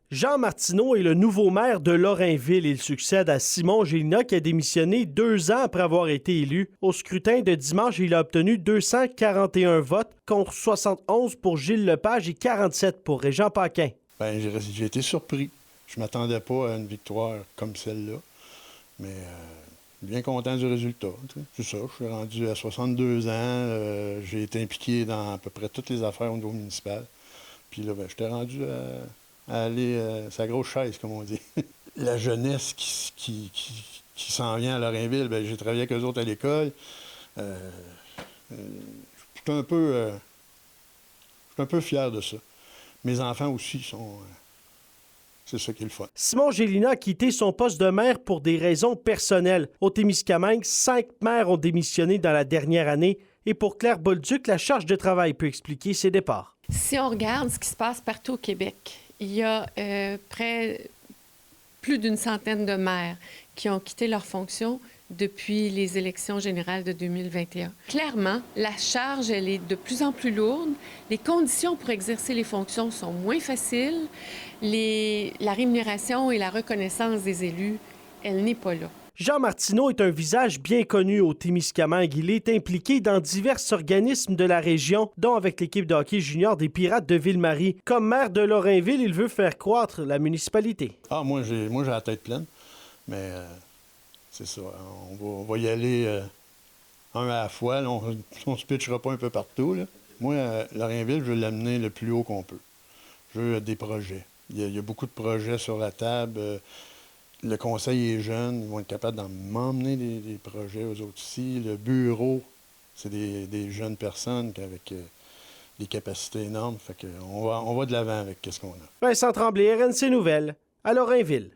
Jean Martineau est le nouveau maire de Lorrainville. Il succède à Simon Gélina qui a démissionné 2 ans après avoir été élu. Au scrutin de dimanche, il a obtenu 241 votes contre 71 pour Gilles Lepage et 47 pour Régent Paquin. Bien, j'ai été surpris. Je ne m'attendais pas à une victoire comme celle-là, mais bien content du résultat. C'est ça, je suis rendu à 62 ans, j'ai été impliqué dans à peu près toutes les affaires au niveau municipal. Puis là, j'étais rendu à aller sa grosse chaise, comme on dit. La jeunesse qui s'en vient à Lorrainville, bien, j'ai travaillé avec eux autres à l'école. Je suis un peu fier de ça. Mes enfants aussi sont... c'est ça qui est le fun. Simon Gélina a quitté son poste de maire pour des raisons personnelles. Au Témiscamingue, 5 maires ont démissionné dans la dernière année. Et pour Claire Bolduc, la charge de travail peut expliquer ses départs. Si on regarde ce qui se passe partout au Québec, il y a plus d'une centaine de maires qui ont quitté leurs fonctions depuis les élections générales de 2021. Clairement, la charge, elle est de plus en plus lourde. Les conditions pour exercer les fonctions sont moins faciles. La rémunération et la reconnaissance des élus, elle n'est pas là. Jean Martineau est un visage bien connu au Témiscamingue. Il est impliqué dans divers organismes de la région, dont avec l'équipe de hockey junior des Pirates de Ville-Marie. Comme maire de Lorrainville, il veut faire croître la municipalité. Ah, moi, j'ai la tête pleine, mais c'est ça. On va y aller un à la fois. Là, on ne se pitchera pas un peu partout. Là. Moi, Lorrainville, je veux l'amener le plus haut qu'on peut. Je veux des projets. Il y a beaucoup de projets sur la table. Le conseil est jeune, ils vont être capables d'emmener des projets aux autres ici. Le bureau, c'est des jeunes personnes avec des capacités énormes. Fait qu'on va de l'avant avec ce qu'on a. Vincent Tremblay, RNC Nouvelles, à Lorrainville.